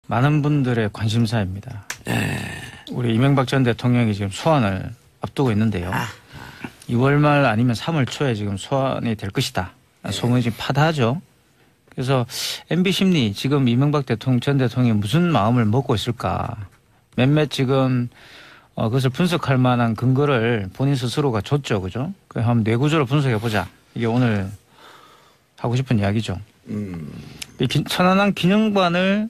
많은 분들의 관심사입니다. 우리 이명박 전 대통령이 지금 소환을 앞두고 있는데요. 2월 말 아니면 3월 초에 지금 소환이 될 것이다. 소문이 지금 파다하죠. 그래서 MB 심리 지금 이명박 전 대통령이 무슨 마음을 먹고 있을까. 몇몇 지금 그것을 분석할 만한 근거를 본인 스스로가 줬죠. 그죠? 그 한번 뇌구조로 분석해보자. 이게 오늘 하고 싶은 이야기죠. 천안함 기념관을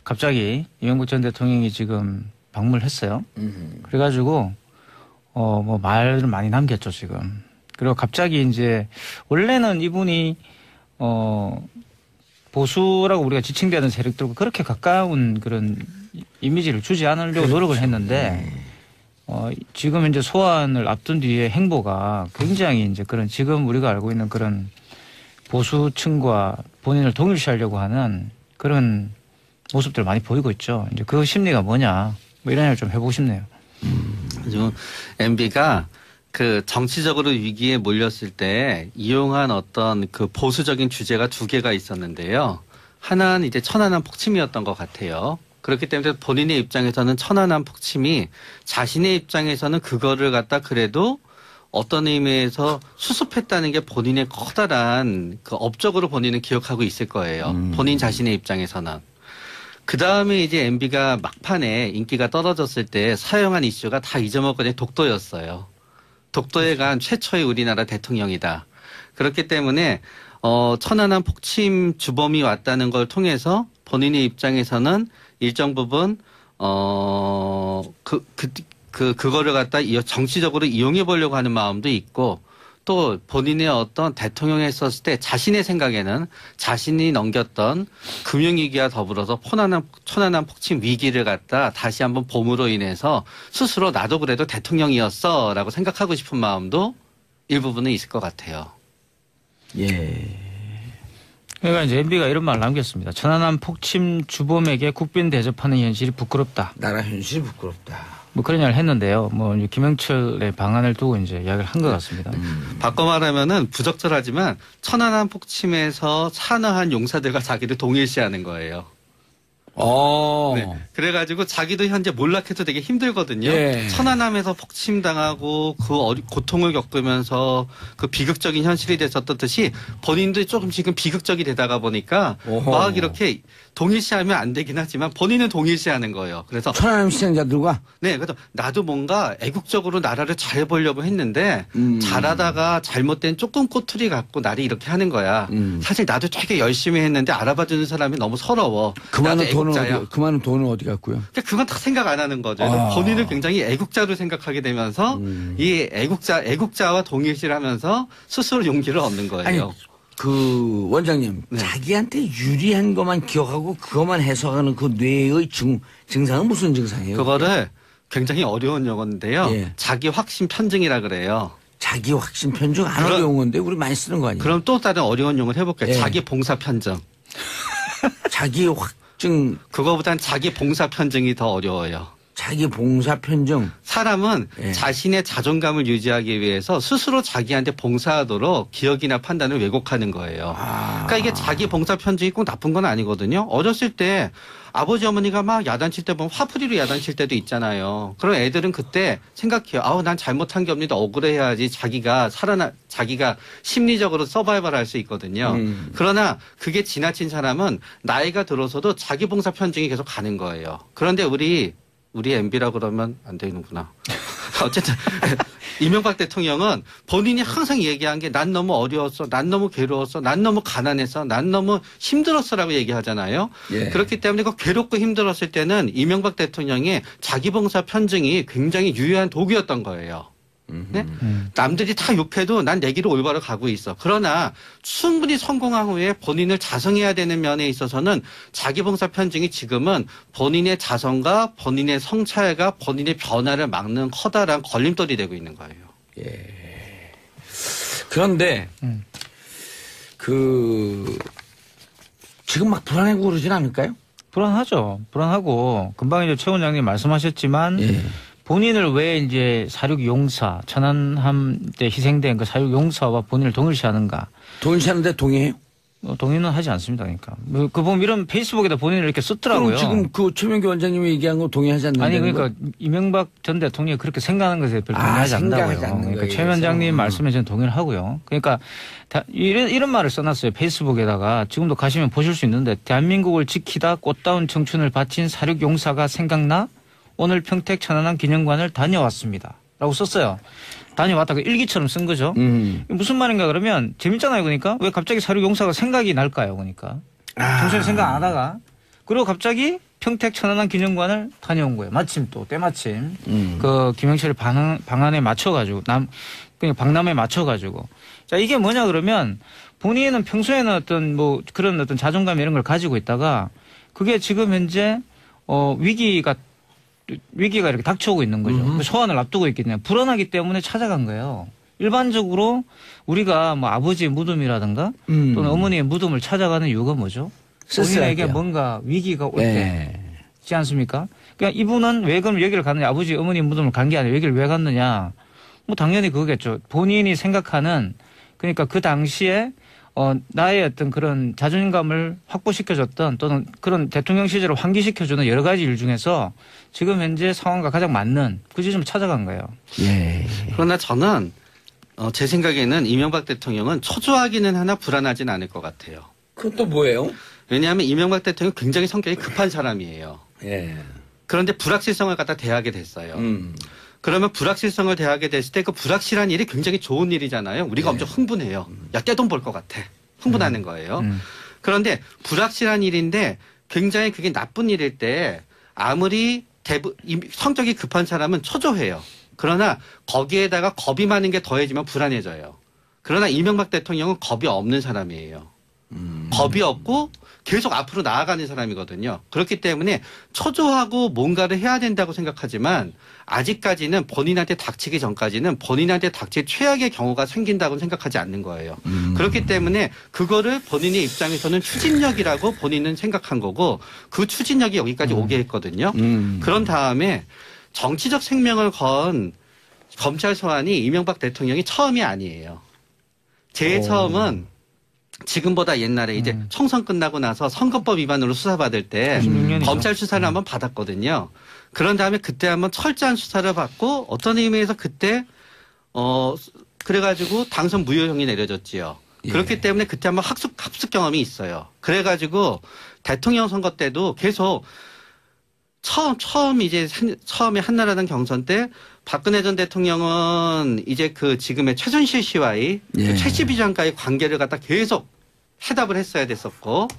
갑자기 이명박 전 대통령이 지금 방문을 했어요. 그래가지고 뭐 말을 많이 남겼죠 지금. 그리고 갑자기 이제 원래는 이분이 보수라고 우리가 지칭되는 세력들과 그렇게 가까운 그런 이미지를 주지 않으려고 노력을 했는데 지금 이제 소환을 앞둔 뒤에 행보가 굉장히 이제 그런 지금 우리가 알고 있는 그런 보수층과 본인을 동일시하려고 하는 그런 모습들을 많이 보이고 있죠. 이제 그 심리가 뭐냐 뭐 이런 얘기를 좀 해보고 싶네요. 지금 MB가 그 정치적으로 위기에 몰렸을 때 이용한 어떤 그 보수적인 주제가 두 개가 있었는데요. 하나는 이제 천안함 폭침이었던 것 같아요. 그렇기 때문에 본인의 입장에서는 천안함 폭침이 자신의 입장에서는 그거를 갖다 그래도 어떤 의미에서 수습했다는 게 본인의 커다란 그 업적으로 본인은 기억하고 있을 거예요. 본인 자신의 입장에서는. 그 다음에 이제 MB가 막판에 인기가 떨어졌을 때 사용한 이슈가 다 잊어먹거니 독도였어요. 독도에 간 최초의 우리나라 대통령이다. 그렇기 때문에 천안함 폭침 주범이 왔다는 걸 통해서 본인의 입장에서는 일정 부분 그거를 갖다 정치적으로 이용해 보려고 하는 마음도 있고 또 본인의 어떤 대통령이 했었을 때 자신의 생각에는 자신이 넘겼던 금융위기와 더불어서 천안함 폭침 위기를 갖다 다시 한번 봄으로 인해서 스스로 나도 그래도 대통령이었어 라고 생각하고 싶은 마음도 일부분은 있을 것 같아요. 예. 그러니까 이제 MB가 이런 말을 남겼습니다. 천안함 폭침 주범에게 국빈 대접하는 현실이 부끄럽다. 나라 현실이 부끄럽다. 뭐 그런 이야기를 했는데요. 뭐 김영철의 방안을 두고 이제 이야기를 한 것 같습니다. 바꿔 말하면은 부적절하지만 천안함 폭침에서 산화한 용사들과 자기를 동일시하는 거예요. 네. 그래가지고 자기도 현재 몰락해도 되게 힘들거든요. 예. 천안함에서 폭침당하고 그 고통을 겪으면서 그 비극적인 현실이 됐었던 듯이 본인도 조금 지금 비극적이 되다가 보니까 막 이렇게 동일시하면 안 되긴 하지만 본인은 동일시하는 거예요. 그래서 천안함 시행자들과 네, 그래서 나도 뭔가 애국적으로 나라를 잘 보려고 했는데 잘하다가 잘못된 조금 꼬투리 갖고 나를 이렇게 하는 거야. 사실 나도 되게 열심히 했는데 알아봐주는 사람이 너무 서러워. 그 많은 돈은 어디 갔고요? 그건 다 생각 안 하는 거죠. 본인을 굉장히 애국자로 생각하게 되면서 이 애국자와 동일시하면서 스스로 용기를 얻는 거예요. 아니, 그 원장님 자기한테 유리한 것만 기억하고 그것만 해석하는 그 뇌의 증상은 무슨 증상이에요? 그거를 굉장히 어려운 용어인데요. 예. 자기 확신 편증이라 그래요. 자기 확신 편증 안 어려운 건데 우리 많이 쓰는 거 아니에요? 그럼 또 다른 어려운 용어를 해볼게요. 예. 자기 봉사 편증. 자기 확증. 그거보단 자기 봉사 편증이 더 어려워요. 자기 봉사 편증. 사람은 예. 자신의 자존감을 유지하기 위해서 스스로 자기한테 봉사하도록 기억이나 판단을 왜곡하는 거예요. 그러니까 이게 자기 봉사 편증이 꼭 나쁜 건 아니거든요. 어렸을 때 아버지 어머니가 막 야단칠 때 보면 화풀이로 야단칠 때도 있잖아요. 그럼 애들은 그때 생각해요. 아우 난 잘못한 게 없는데 억울해야지 자기가 심리적으로 서바이벌 할 수 있거든요. 그러나 그게 지나친 사람은 나이가 들어서도 자기 봉사 편증이 계속 가는 거예요. 그런데 우리 MB라 그러면 안 되는구나. 어쨌든 이명박 대통령은 본인이 항상 얘기한 게 난 너무 어려웠어, 난 너무 괴로웠어, 난 너무 가난했어, 난 너무 힘들었어라고 얘기하잖아요. 예. 그렇기 때문에 그 괴롭고 힘들었을 때는 이명박 대통령의 자기봉사 편증이 굉장히 유효한 도구였던 거예요. 네? 남들이 다 욕해도 난 내 길을 올바로 가고 있어. 그러나 충분히 성공한 후에 본인을 자성해야 되는 면에 있어서는 자기봉사 편증이 지금은 본인의 자성과 본인의 성찰과 본인의 변화를 막는 커다란 걸림돌이 되고 있는 거예요. 예. 그런데 지금 막 불안하고 그러진 않을까요? 불안하죠. 불안하고 금방 이제 최 원장님 말씀하셨지만 예. 본인을 왜 이제 사륙 용사, 천안함 때 희생된 그 사륙 용사와 본인을 동일시하는가? 동일시하는데 동의해요? 동의는 하지 않습니다. 그러니까 그 보면 이런 페이스북에다 본인을 이렇게 썼더라고요. 그럼 지금 그 최명기 원장님이 얘기한 거 동의하지 않는다. 아니 그러니까 이명박 전 대통령이 그렇게 생각하는 것에 별로 동의하지 않는다고요. 그러니까 최 위원장님 말씀에 저는 동의를 하고요. 그러니까 이런 말을 써놨어요. 페이스북에다가 지금도 가시면 보실 수 있는데 대한민국을 지키다 꽃다운 청춘을 바친 사륙 용사가 생각나 오늘 평택 천안함 기념관을 다녀왔습니다. 라고 썼어요. 다녀왔다. 그 일기처럼 쓴 거죠. 무슨 말인가 그러면 재밌잖아요. 그러니까 왜 갑자기 사륙 용사가 생각이 날까요? 그러니까 정신에 생각 안 하다가 그리고 갑자기 평택 천안함 기념관을 다녀온 거예요. 마침 또 때마침 그 김영철의 방안에 맞춰가지고 그냥 방남에 맞춰가지고 자 이게 뭐냐 그러면 본인은 평소에는 어떤 뭐 그런 어떤 자존감 이런 걸 가지고 있다가 그게 지금 현재 위기가 이렇게 닥쳐오고 있는 거죠. 소환을 앞두고 있기 때문에 불안하기 때문에 찾아간 거예요. 일반적으로 우리가 뭐 아버지의 무덤이라든가 또는 어머니의 무덤을 찾아가는 이유가 뭐죠? 본인에게 뭔가 위기가 올 때지 않습니까? 그러니까 이분은 왜 그럼 여기를 갔느냐? 아버지 어머니 무덤을 간 게 아니라 여기를 왜 갔느냐? 뭐 당연히 그거겠죠. 본인이 생각하는 그러니까 그 당시에 나의 어떤 그런 자존감을 확보시켜줬던 또는 그런 대통령 시절을 환기시켜주는 여러 가지 일 중에서 지금 현재 상황과 가장 맞는 그 지점을 찾아간 거예요. 예. 그러나 저는 제 생각에는 이명박 대통령은 초조하기는 하나 불안하진 않을 것 같아요. 그건 또 뭐예요? 왜냐하면 이명박 대통령은 굉장히 성격이 급한 사람이에요. 예. 그런데 불확실성을 갖다 대하게 됐어요. 그러면 불확실성을 대하게 됐을 때 그 불확실한 일이 굉장히 좋은 일이잖아요. 우리가 엄청 흥분해요. 야, 떼돈 벌 것 같아. 흥분하는 거예요. 그런데 불확실한 일인데 굉장히 그게 나쁜 일일 때 아무리 성격이 급한 사람은 초조해요. 그러나 거기에다가 겁이 많은 게 더해지면 불안해져요. 그러나 이명박 대통령은 겁이 없는 사람이에요. 겁이 없고 계속 앞으로 나아가는 사람이거든요. 그렇기 때문에 초조하고 뭔가를 해야 된다고 생각하지만 아직까지는 본인한테 닥치기 전까지는 본인한테 닥칠 최악의 경우가 생긴다고 생각하지 않는 거예요. 그렇기 때문에 그거를 본인의 입장에서는 추진력이라고 본인은 생각한 거고 그 추진력이 여기까지 오게 했거든요. 그런 다음에 정치적 생명을 건 검찰 소환이 이명박 대통령이 처음이 아니에요. 제 처음은 지금보다 옛날에 이제 총선 끝나고 나서 선거법 위반으로 수사받을 때 96년이죠. 검찰 수사를 한번 받았거든요. 그런 다음에 그때 한번 철저한 수사를 받고 어떤 의미에서 그때 그래가지고 당선 무효형이 내려졌지요. 그렇기 때문에 그때 한번 합숙 경험이 있어요. 그래가지고 대통령 선거 때도 계속 처음에 한나라당 경선 때 박근혜 전 대통령은 이제 그 지금의 최순실 씨와의 그 최씨 비전과의 관계를 갖다 계속 해답을 했어야 됐었고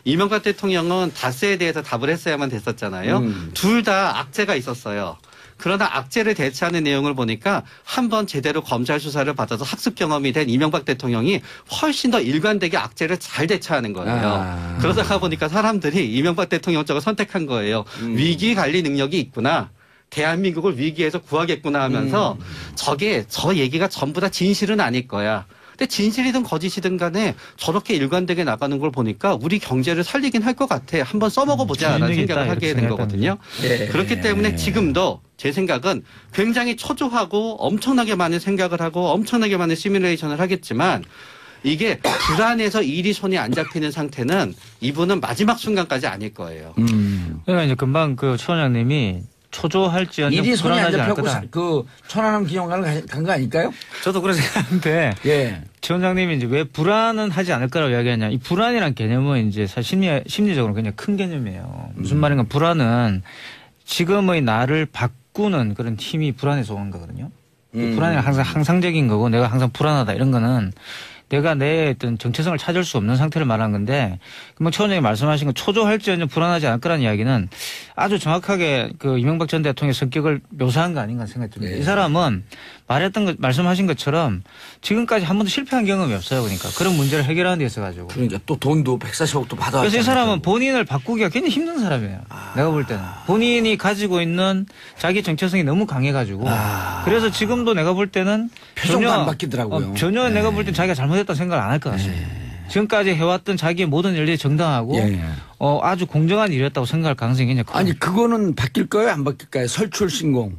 이명박 대통령은 다스에 대해서 답을 했어야만 됐었잖아요. 둘 다 악재가 있었어요. 그러나 악재를 대처하는 내용을 보니까 한번 제대로 검찰 수사를 받아서 학습 경험이 된 이명박 대통령이 훨씬 더 일관되게 악재를 잘 대처하는 거예요. 그러다가 보니까 사람들이 이명박 대통령 쪽을 선택한 거예요. 위기 관리 능력이 있구나. 대한민국을 위기에서 구하겠구나 하면서 저 얘기가 전부 다 진실은 아닐 거야. 근데 진실이든 거짓이든 간에 저렇게 일관되게 나가는 걸 보니까 우리 경제를 살리긴 할 것 같아. 한번 써먹어보자라는 생각을 하게 된 거거든요. 그렇기 때문에 지금도 제 생각은 굉장히 초조하고 엄청나게 많은 생각을 하고 엄청나게 많은 시뮬레이션을 하겠지만 이게 불안해서 일이 손이 안 잡히는 상태는 이분은 마지막 순간까지 아닐 거예요. 그러니까 이제 금방 그 최 원장님이 초조할지언정 일이 손이 안 불안하지 않을 잡혀고 거다. 그 천안함 기념관을 간 거 아닐까요? 저도 그런 생각하는데 최 원장님이 이제 왜 불안은 하지 않을 거라고 이야기하냐. 이 불안이란 개념은 이제 사실 심리적으로 굉장히 큰 개념이에요. 무슨 말인가 불안은 지금의 나를 바꾸는 그런 힘이 불안에서 오는 거거든요. 불안이 항상 항상적인 거고 내가 항상 불안하다 이런 거는 내가 내 어떤 정체성을 찾을 수 없는 상태를 말하는 건데, 그러면 최 원장님이 말씀하신 거 초조할지언정 불안하지 않을 거라는 이야기는 아주 정확하게 그 이명박 전 대통령의 성격을 묘사한 거 아닌가 생각이 듭니다. 이 사람은 말씀하신 것처럼 지금까지 한 번도 실패한 경험이 없어요. 그러니까 그런 문제를 해결하는 데 있어가지고. 그러니까 또 돈도 140억도 받아왔잖아요. 그래서 이 사람은 본인을 바꾸기가 굉장히 힘든 사람이에요. 내가 볼 때는. 본인이 가지고 있는 자기 정체성이 너무 강해가지고. 그래서 지금도 내가 볼 때는 표정도 안 바뀌더라고요. 전혀 내가 볼 땐 자기가 잘못했다는 생각을 안 할 것 같습니다. 지금까지 해왔던 자기의 모든 일들이 정당하고 아주 공정한 일이었다고 생각할 가능성이 굉장히 커요. 아니 그거는 바뀔 거예요? 안 바뀔까요? 설출 신공.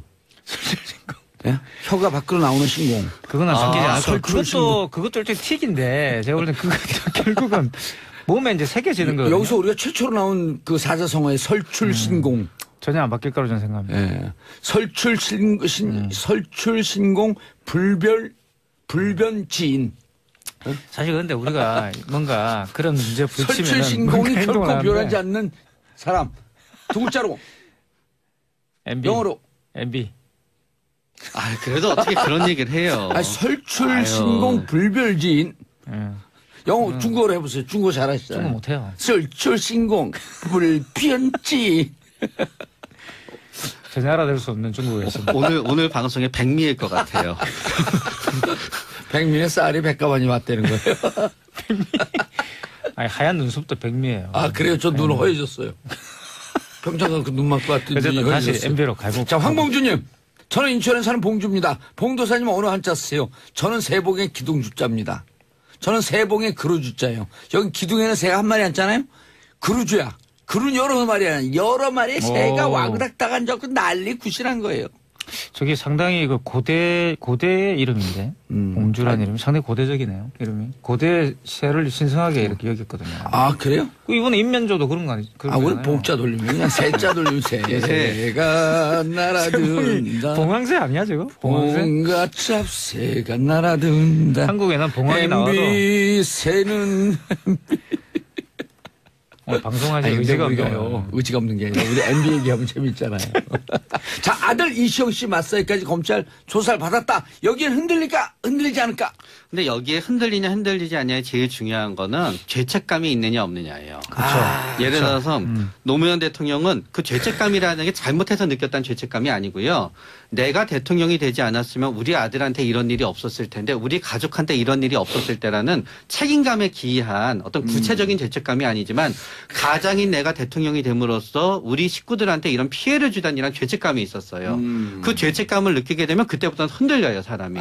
예? 혀가 밖으로 나오는 신공. 그건 안 생기지 않고 설출 그것도 일종의 틱인데 제가 볼 때 그것도 결국은 몸에 이제 새겨지는 거예요. 여기서 우리가 최초로 나온 그 사자성어의 설출 신공. 전혀 안 바뀔 거라고 저는 생각합니다. 예. 설출 신공 불변지인. 사실 근데 우리가 뭔가 그런 문제 부딪히면 설출 신공이 결코 변하지 않는 사람. 두 글자로. MB. 영어로. MB. 아, 그래도 어떻게 그런 얘기를 해요. 설출 아유. 신공 불별지인. 예. 영어 중국어로 해보세요. 중국어 잘하시잖아요. 중국 못해요. 설출 신공 불변지. 전혀 알아들 수 없는 중국어였습니다. 오늘 방송에 백미일 것 같아요. 백미의 쌀이 백가만이 맞다는 거예요. 아니, 하얀 눈썹도 백미예요. 아 그래요? 저 눈 허해졌어요. 평창가 그 눈 맞고 왔더니 눈이 어쨌든 다시 허해졌어요. MB로 가고. 자, 황봉주님. 저는 인천에 사는 봉주입니다. 봉도사님 어느 한자 쓰세요? 저는 세봉의 기둥주자입니다. 저는 세봉의 그루주자예요. 여기 기둥에는 새가 한 마리 앉잖아요? 그루주야. 그루는 여러 마리야. 여러 마리의 새가 오. 와그닥닥 앉아서 난리 굿이란 거예요. 저게 상당히 그 고대의 이름인데. 봉주라는 이름이 상당히 고대적이네요. 이름이. 고대 새를 신성하게 이렇게 여겼거든요. 아, 그래요? 이번에 인면조도 그런 거 아니죠? 아, 우리 봉자 돌리면 그냥 새자 돌리면 새가 날아든다. 봉황새 아니야, 저거? 봉황새? 봉가 찹새가 날아든다. 한국에는 봉황이 나와도 MB 새는 방송하실 아니, 의지가 우리가요. 없네요. 의지가 없는 게 아니라 우리 MB 얘기하면 재밌잖아요. 자, 아들 이시영 씨 맞사이까지 검찰 조사를 받았다. 여기엔 흔들릴까? 흔들리지 않을까? 근데 여기에 흔들리냐 흔들리지 않냐에 제일 중요한 거는 죄책감이 있느냐 없느냐예요. 그렇죠. 예를 들어서 노무현 대통령은 그 죄책감이라는 게 잘못해서 느꼈다는 죄책감이 아니고요. 내가 대통령이 되지 않았으면 우리 아들한테 이런 일이 없었을 텐데 우리 가족한테 이런 일이 없었을 때라는 책임감에 기이한 어떤 구체적인 죄책감이 아니지만 가장인 내가 대통령이 됨으로써 우리 식구들한테 이런 피해를 주다는 이런 죄책감이 있었어요. 그 죄책감을 느끼게 되면 그때부터는 흔들려요, 사람이.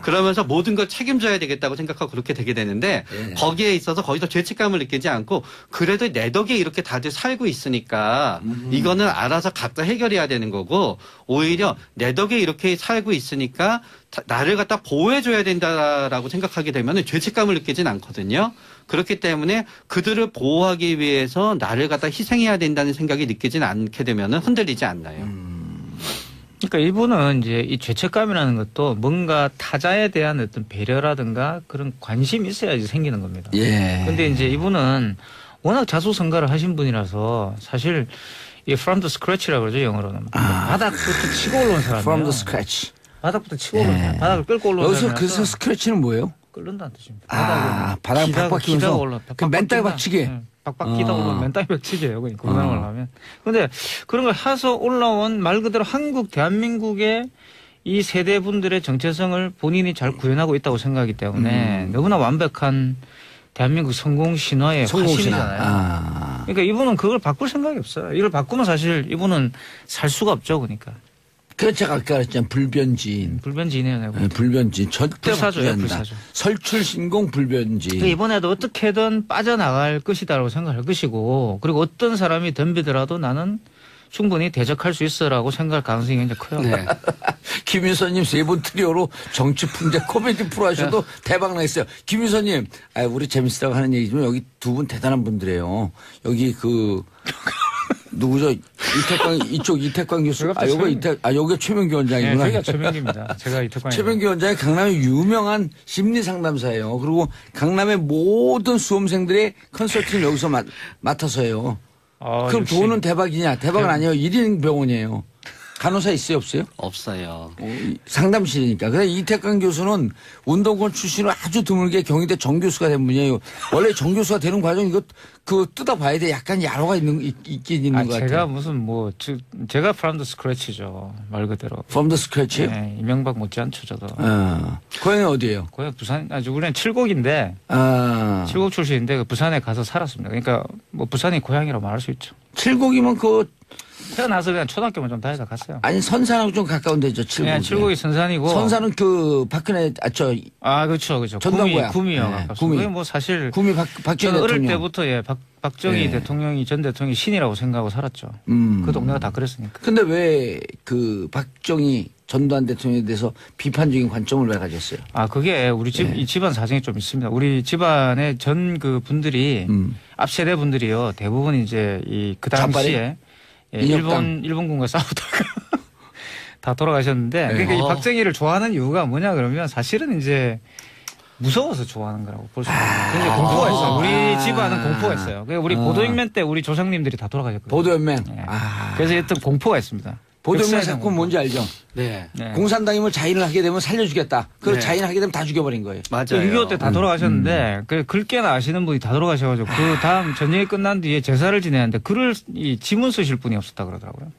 그러면서 모든 걸 책임져야 되겠다고 생각하고 그렇게 되게 되는데 거기에 있어서 거기서 죄책감을 느끼지 않고 그래도 내 덕에 이렇게 다들 살고 있으니까 이거는 알아서 각자 해결해야 되는 거고 오히려 내 덕에 이렇게 살고 있으니까 나를 갖다 보호해줘야 된다라고 생각하게 되면 죄책감을 느끼진 않거든요. 그렇기 때문에 그들을 보호하기 위해서 나를 갖다 희생해야 된다는 생각이 느끼진 않게 되면 흔들리지 않나요. 그러니까 이분은 이제 이 죄책감이라는 것도 뭔가 타자에 대한 어떤 배려라든가 그런 관심이 있어야지 생기는 겁니다. 예. 근데 이제 이분은 워낙 자수성가를 하신 분이라서 사실 이 from the scratch라고 그러죠, 영어로는. 바닥부터 치고 올라온 사람이에요. From the scratch. 바닥부터 치고 올라온 사람. 바닥을 끌고 올라온 여기서 사람이라서 그래서 스크래치는 뭐예요? 끓는다는 뜻입니다. 바닥을 팍팍 끼면서 그 맨땅에 박치기. 빡빡 끼다 올라오면 맨땅에 박치기예요. 그러니까 그걸 하면. 근데 그런 걸 해서 올라온 말 그대로 한국 대한민국의 이 세대 분들의 정체성을 본인이 잘 구현하고 있다고 생각하기 때문에 너무나 완벽한 대한민국 성공 신화의 화신이잖아요. 그러니까 이분은 그걸 바꿀 생각이 없어요. 이걸 바꾸면 사실 이분은 살 수가 없죠. 그러니까. 그래서 제가 아까 그랬잖아요. 불변지인. 불변지이네요. 내가 네, 불변지인. 절대 불사조예요, 바꾸지 않는다. 불사조. 설출신공 불변지인. 그러니까 이번에도 어떻게든 빠져나갈 것이다라고 생각할 것이고 그리고 어떤 사람이 덤비더라도 나는 충분히 대적할 수 있어라고 생각할 가능성이 굉장히 커요. 네. 김윤서님 세 분 트리오로 정치 풍자 코미디 프로 하셔도 대박 나겠어요. 김윤서님, 우리 재밌으라고 하는 얘기지만 여기 두 분 대단한 분들이에요. 여기 그 누구죠? 이태광 교수. 요게 최명기 원장이구나. 네, 제가 최명기입니다. 제가 이태광. 최명기 원장이 강남의 유명한 심리 상담사예요. 그리고 강남의 모든 수험생들의 컨설팅을 여기서 맡아서 해요. 그럼 역시. 돈은 대박이냐? 대박은 아니에요. 1인 병원이에요. 간호사 있어요, 없어요? 없어요. 상담실이니까. 근데 이태광 교수는 운동권 출신으로 아주 드물게 경희대 정교수가 된 분이에요. 원래 정교수가 되는 과정 이거 그 뜯어봐야 돼. 약간 야로가 있긴 있는 것 같아요. 제가 무슨 제가 from the scratch죠. 말 그대로. From the scratch요? 네, 이명박 못지않죠, 저도. 고향이 어디예요? 고향 부산, 우리는 칠곡인데, 칠곡 출신인데 그 부산에 가서 살았습니다. 그러니까 뭐 부산이 고향이라고 말할 수 있죠. 칠곡이면 태어나서 그냥 초등학교만 좀 다니다 갔어요. 아니 선산하고 좀 가까운 데죠. 칠곡이. 네, 칠곡이 선산이고. 선산은 그 박근혜 그렇죠. 전당고야. 구미요. 네, 구미. 뭐 사실 구미 박정희 어릴 대통령. 때부터 박정희 대통령이 전 대통령이 신이라고 생각하고 살았죠. 그 동네가 다 그랬으니까. 근데 왜 그 박정희 전두환 대통령에 대해서 비판적인 관점을 왜 가졌어요? 아, 그게 우리 이 집안 사정이 좀 있습니다. 우리 집안의 전 그 분들이 앞 세대 분들이요. 대부분 이제 그 당시에 일본군과 싸우다가 다 돌아가셨는데 그러니까 이 박정희를 좋아하는 이유가 뭐냐 그러면 사실은 이제 무서워서 좋아하는 거라고 볼 수 있어요. 굉장히 공포가 있어요. 우리 집안은 공포가 있어요. 그러니까 우리 보도혁명 때 우리 조상님들이 다 돌아가셨거든요. 보도연맹. 네. 그래서 어떤 공포가 있습니다. 보도연맹 사건 뭔지 알죠? 네. 공산당임을 자인을 하게 되면 살려주겠다. 그걸 자인하게 되면 다 죽여버린 거예요. 맞아요. 6.25 때 다 돌아가셨는데 그 글깨나 아시는 분이 다 돌아가셔가지고 그 다음 전쟁이 끝난 뒤에 제사를 지내는데 글을 이 지문 쓰실 분이 없었다 그러더라고요.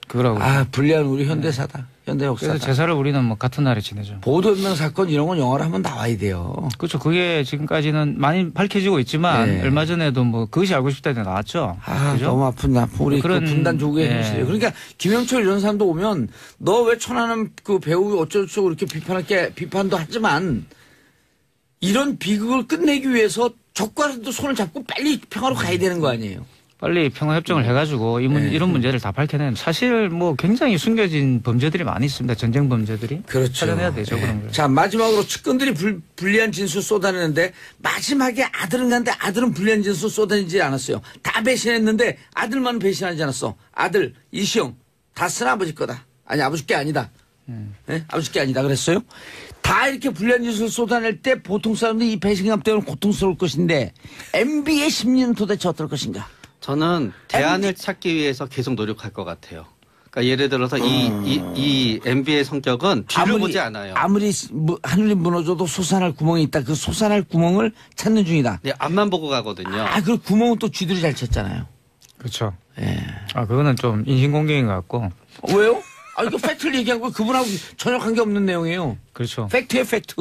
그거라고. 불리한 우리 현대사다. 현대 역사다. 그래서 제사를 우리는 뭐 같은 날에 지내죠. 보도연맹 사건 이런 건 영화로 한번 나와야 돼요. 그렇죠. 그게 지금까지는 많이 밝혀지고 있지만 얼마 전에도 뭐 그것이 알고 싶다 에 나왔죠. 그죠? 너무 아픈 우리 그런 그 분단 조국의 현실이에요. 그러니까 김영철 이런 사람도 오면 너 왜 천안함 그 배우 어쩌고저쩌고 이렇게 비판도 하지만 이런 비극을 끝내기 위해서 적과도 손을 잡고 빨리 평화로 가야 되는 거 아니에요. 빨리 평화협정을 해가지고 이런 문제를 다 밝혀내는 사실 뭐 굉장히 숨겨진 범죄들이 많이 있습니다. 전쟁 범죄들이. 그렇죠. 찾아내야 되죠. 그런 걸. 자, 마지막으로 측근들이 불리한 진술 쏟아내는데 마지막에 아들은 간데 아들은 불리한 진술 쏟아내지 않았어요. 다 배신했는데 아들만 배신하지 않았어. 아들 이시영 다 쓴 아버지 거다. 아니 아버지 게 아니다. 네? 아버지 게 아니다 그랬어요. 다 이렇게 불리한 진술 쏟아낼 때 보통 사람들이 이 배신감 때문에 고통스러울 것인데 MB의 심리는 도대체 어떨 것인가. 저는 대안을 찾기 위해서 계속 노력할 것 같아요. 그러니까 예를 들어서 이 MB의 성격은 뒤를 보지 않아요. 아무리 하늘이 무너져도 솟아날 구멍이 있다. 그 솟아날 구멍을 찾는 중이다. 네, 앞만 보고 가거든요. 그 구멍은 또 쥐들이 잘 쳤잖아요. 그렇죠. 예. 그거는 좀 인신공격인 것 같고. 왜요? 이거 팩트를 얘기한 거 그분하고 전혀 관계없는 내용이에요. 그렇죠. 팩트예요, 팩트.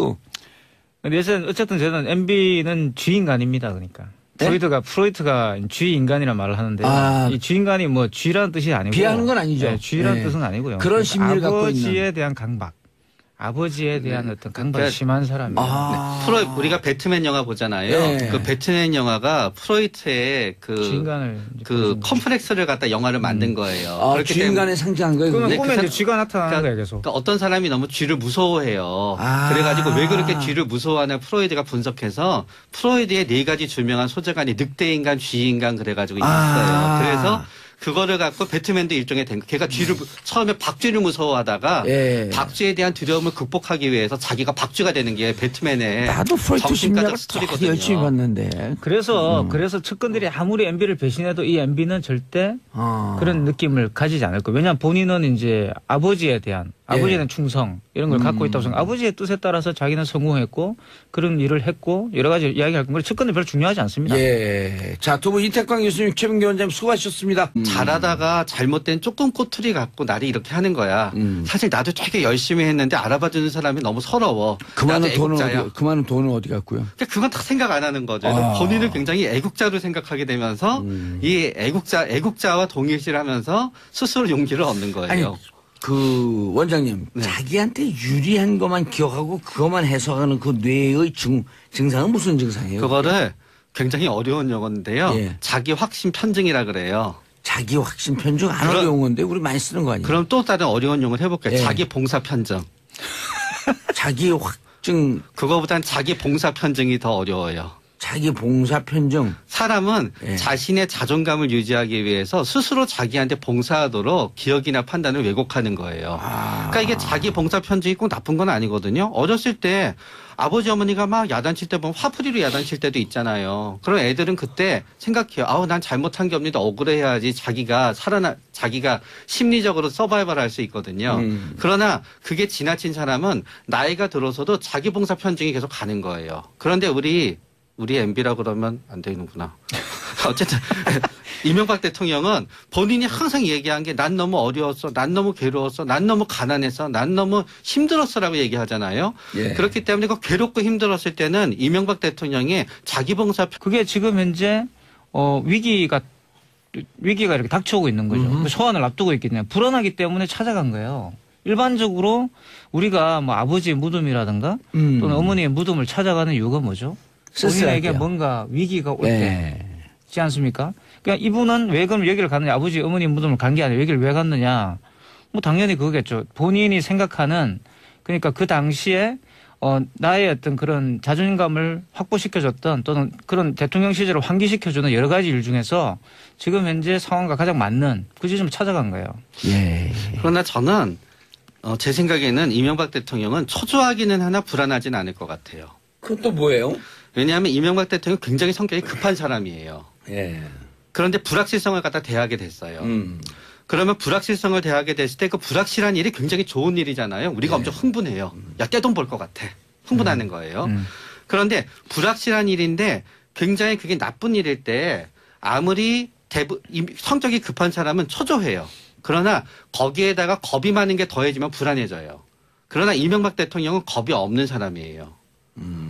근데 어쨌든 저는 MB는 쥐인간입니다. 그러니까. 네? 프로이트가 쥐인간이라는 말을 하는데 이 쥐인간이 뭐 쥐라는 뜻이 아니고 비하는 건 아니죠. 네, 쥐라는 뜻은 아니고요. 그런 심리를 갖고 있는. 아버지에 대한 강박. 아버지에 대한 어떤 강박이 심한 사람이에요. 우리가 배트맨 영화 보잖아요. 네. 그 배트맨 영화가 프로이트의 그 컴플렉스를 갖다 영화를 만든 거예요. 쥐인간에 상징한 거예요. 그러면 꿈에 이제 쥐가 나타나는 거예요, 계속. 그러니까 어떤 사람이 너무 쥐를 무서워해요. 그래가지고 왜 그렇게 쥐를 무서워하는 프로이드가 분석해서 프로이드의 4가지 주명한 소재간이 늑대인간, 쥐인간 그래가지고 있어요. 그래서 그거를 갖고 배트맨도 일종의 된 거. 걔가 쥐를 처음에 박쥐를 무서워하다가 박쥐에 대한 두려움을 극복하기 위해서 자기가 박쥐가 되는 게 배트맨의 나도 프로이트 심리학을 스토리거든요. 열심히 봤는데. 그래서 측근들이 아무리 MB를 배신해도 이 MB는 절대 그런 느낌을 가지지 않을 거예요. 왜냐하면 본인은 이제 아버지에 대한 충성 이런 걸 갖고 있다고 생각. 아버지의 뜻에 따라서 자기는 성공했고 그런 일을 했고 여러 가지 이야기할 건데 측근은 별로 중요하지 않습니다. 자, 두 분 이태광 교수님, 최민기 원장님 수고하셨습니다. 잘하다가 잘못된 조금 꼬투리 갖고 나를 이렇게 하는 거야. 사실 나도 되게 열심히 했는데 알아봐주는 사람이 너무 서러워. 그 많은 돈은 어디 갔고요? 그건 다 생각 안 하는 거죠. 본인을 굉장히 애국자로 생각하게 되면서 이 애국자와 동일시하면서 스스로 용기를 얻는 거예요. 아니, 그 원장님 자기한테 유리한 것만 기억하고 그것만 해석하는 그 뇌의 증상은 무슨 증상이에요? 그거를 굉장히 어려운 용어인데요. 자기 확신 편증이라 그래요. 자기 확신 편증 안 어려운 건데 우리 많이 쓰는 거 아니에요? 그럼 또 다른 어려운 용어를 해볼게요. 자기 봉사 편증. 자기 확증. 그거보단 자기 봉사 편증이 더 어려워요. 자기 봉사 편증. 사람은 자신의 자존감을 유지하기 위해서 스스로 자기한테 봉사하도록 기억이나 판단을 왜곡하는 거예요. 그러니까 이게 자기 봉사 편증이 꼭 나쁜 건 아니거든요. 어렸을 때 아버지 어머니가 막 야단칠 때 보면 화풀이로 야단칠 때도 있잖아요. 그럼 애들은 그때 생각해요. 난 잘못한 게 없는데 억울해야지 자기가 심리적으로 서바이벌 할 수 있거든요. 그러나 그게 지나친 사람은 나이가 들어서도 자기 봉사 편증이 계속 가는 거예요. 그런데 우리 MB라고 그러면 안 되는구나. 어쨌든 이명박 대통령은 본인이 항상 얘기한 게 난 너무 어려웠어, 난 너무 괴로웠어, 난 너무 가난했어, 난 너무 힘들었어라고 얘기하잖아요. 그렇기 때문에 그 괴롭고 힘들었을 때는 이명박 대통령이 자기봉사 그게 지금 현재 위기가 이렇게 닥쳐오고 있는 거죠. 소환을 앞두고 있기 때문에 불안하기 때문에 찾아간 거예요. 일반적으로 우리가 뭐 아버지의 무덤이라든가 또는 어머니의 무덤을 찾아가는 이유가 뭐죠? 본인에게 뭔가 위기가 올 때지 않습니까? 그러니까 이분은 왜 그럼 여기를 갔느냐? 아버지 어머니 무덤을 간 게 아니라 여기를 왜 갔느냐? 뭐 당연히 그거겠죠. 본인이 생각하는 그러니까 그 당시에 나의 어떤 그런 자존감을 확보시켜줬던 또는 그런 대통령 시절을 환기시켜주는 여러 가지 일 중에서 지금 현재 상황과 가장 맞는 그 지점을 찾아간 거예요. 예. 그러나 저는 제 생각에는 이명박 대통령은 초조하기는 하나 불안하진 않을 것 같아요. 그건 또 뭐예요? 왜냐하면 이명박 대통령은 굉장히 성격이 급한 사람이에요. 예. 그런데 불확실성을 갖다 대하게 됐어요. 그러면 불확실성을 대하게 됐을 때 그 불확실한 일이 굉장히 좋은 일이잖아요. 우리가 엄청 흥분해요. 야, 떼돈 벌 것 같아. 흥분하는 거예요. 그런데 불확실한 일인데 굉장히 그게 나쁜 일일 때 아무리 성격이 급한 사람은 초조해요. 그러나 거기에다가 겁이 많은 게 더해지면 불안해져요. 그러나 이명박 대통령은 겁이 없는 사람이에요.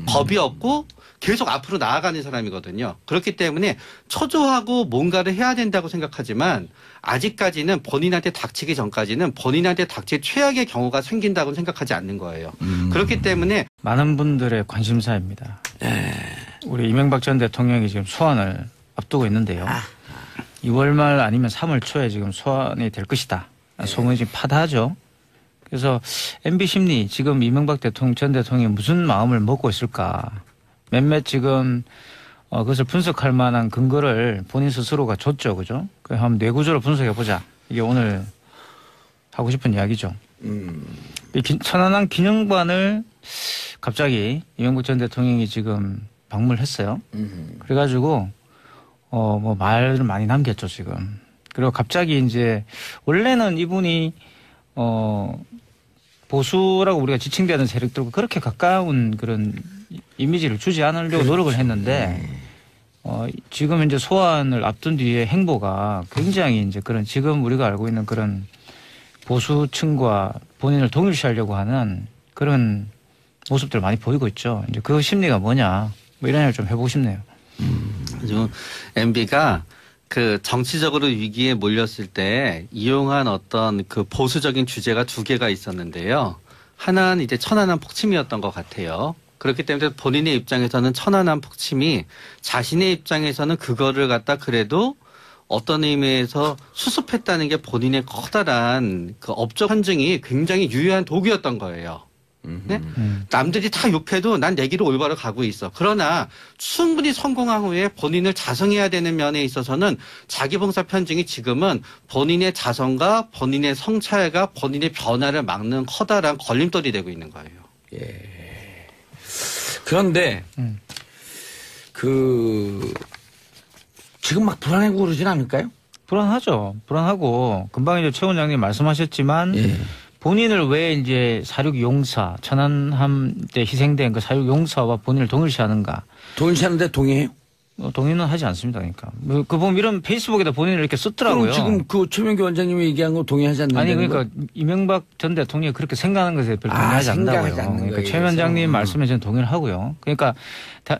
겁이 없고 계속 앞으로 나아가는 사람이거든요. 그렇기 때문에 초조하고 뭔가를 해야 된다고 생각하지만 아직까지는 본인한테 닥치기 전까지는 본인한테 닥칠 최악의 경우가 생긴다고 생각하지 않는 거예요. 그렇기 때문에 많은 분들의 관심사입니다. 우리 이명박 전 대통령이 지금 소환을 앞두고 있는데요. 2월 말 아니면 3월 초에 지금 소환이 될 것이다. 소문이 지금 파다하죠. 그래서 MB 심리 지금 이명박 전 대통령이 무슨 마음을 먹고 있을까. 몇몇 지금 그것을 분석할 만한 근거를 본인 스스로가 줬죠. 그죠? 그래서 한번 뇌구조를 분석해 보자. 이게 오늘 하고 싶은 이야기죠. 이 천안함 기념관을 갑자기 이명박 전 대통령이 지금 방문을 했어요. 그래가지고 뭐 말을 많이 남겼죠, 지금. 그리고 갑자기 이제 원래는 이분이 보수라고 우리가 지칭되는 세력들과 그렇게 가까운 그런 이미지를 주지 않으려고 노력을 했는데 지금 이제 소환을 앞둔 뒤에 행보가 굉장히 이제 그런 지금 우리가 알고 있는 그런 보수층과 본인을 동일시하려고 하는 그런 모습들을 많이 보이고 있죠. 이제 그 심리가 뭐냐 뭐 이런 얘기를 좀 해보고 싶네요. 지금 MB가 그 정치적으로 위기에 몰렸을 때 이용한 어떤 그 보수적인 주제가 두 개가 있었는데요. 하나는 이제 천안함 폭침이었던 것 같아요. 그렇기 때문에 본인의 입장에서는 천안함 폭침이 자신의 입장에서는 그거를 갖다 그래도 어떤 의미에서 수습했다는 게 본인의 커다란 그 업적 현증이 굉장히 유효한 도구였던 거예요. 네? 남들이 다 욕해도 난 내 길을 올바로 가고 있어. 그러나 충분히 성공한 후에 본인을 자성해야 되는 면에 있어서는 자기봉사 편증이 지금은 본인의 자성과 본인의 성찰과 본인의 변화를 막는 커다란 걸림돌이 되고 있는 거예요. 예. 그런데 지금 막 불안하고 그러진 않을까요? 불안하죠. 불안하고 금방 이제 최 원장님 말씀하셨지만 예. 본인을 왜 이제 사륙 용사 천안함 때 희생된 그 사륙 용사와 본인을 동일시하는가? 동일시하는데 동의해요? 동의는 하지 않습니다. 그러니까 그 보면 이런 페이스북에다 본인을 이렇게 썼더라고요. 그럼 지금 그 최명기 원장님이 얘기한 거 동의하지 않는다는 아니 그러니까 이명박 전 대통령이 그렇게 생각하는 것에 별로 동의하지 않는다고요. 그러니까 최 원장님 말씀에 저는 동의를 하고요. 그러니까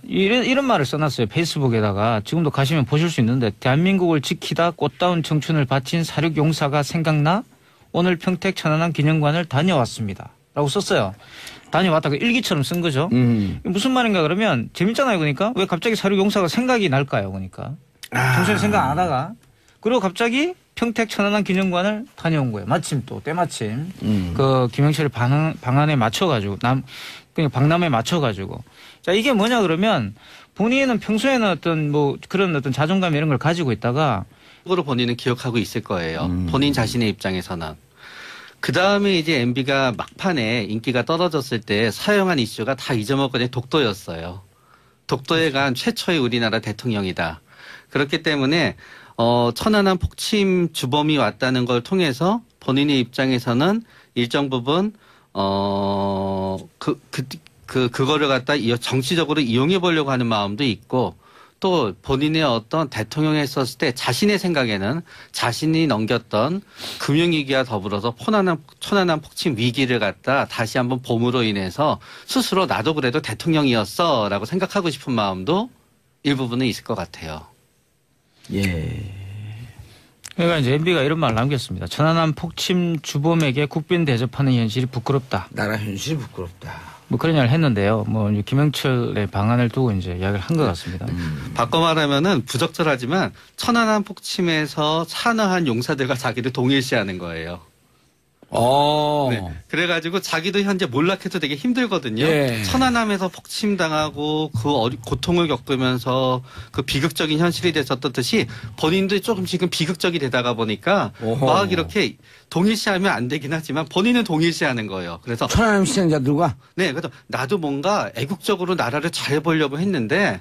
이런 말을 써놨어요. 페이스북에다가 지금도 가시면 보실 수 있는데 대한민국을 지키다 꽃다운 청춘을 바친 사륙 용사가 생각나 오늘 평택 천안함 기념관을 다녀왔습니다. 라고 썼어요. 다녀왔다. 그 일기처럼 쓴 거죠. 무슨 말인가 그러면 재밌잖아요. 그러니까 왜 갑자기 사륙 용사가 생각이 날까요? 그러니까. 평소에 생각 안 하다가. 그리고 갑자기 평택 천안함 기념관을 다녀온 거예요. 마침 또 때마침. 그 김영철의 방안에 맞춰가지고 그냥 박람회에 맞춰가지고. 자 이게 뭐냐 그러면 본인은 평소에는 어떤 뭐 그런 어떤 자존감 이런 걸 가지고 있다가 으로 본인은 기억하고 있을 거예요. 본인 자신의 입장에서는. 그 다음에 이제 MB가 막판에 인기가 떨어졌을 때 사용한 이슈가 다 잊어먹거든요. 독도였어요. 독도에 간 최초의 우리나라 대통령이다. 그렇기 때문에 천안함 폭침 주범이 왔다는 걸 통해서 본인의 입장에서는 일정 부분 그거를 갖다 정치적으로 이용해 보려고 하는 마음도 있고 또 본인의 어떤 대통령이 했었을 때 자신의 생각에는 자신이 넘겼던 금융위기와 더불어서 천안함 폭침 위기를 갖다 다시 한번 봄으로 인해서 스스로 나도 그래도 대통령이었어 라고 생각하고 싶은 마음도 일부분은 있을 것 같아요. 예. 그러니까 이제 MB가 이런 말 남겼습니다. 천안함 폭침 주범에게 국빈 대접하는 현실이 부끄럽다. 나라 현실이 부끄럽다. 뭐 그런 이야기를 했는데요. 뭐 이제 김영철의 방안을 두고 이제 이야기를 한 것 같습니다. 바꿔 말하면은 부적절하지만 천안함 폭침에서 산화한 용사들과 자기를 동일시하는 거예요. 네. 그래가지고 자기도 현재 몰락해서 되게 힘들거든요. 예. 천안함에서 폭침당하고 그 고통을 겪으면서 그 비극적인 현실이 됐었던 듯이 본인도 조금 지금 비극적이 되다가 보니까 오호. 막 이렇게 동일시하면 안 되긴 하지만 본인은 동일시하는 거예요. 그래서 천안함 시청자들과 네, 그래서 나도 뭔가 애국적으로 나라를 잘 보려고 했는데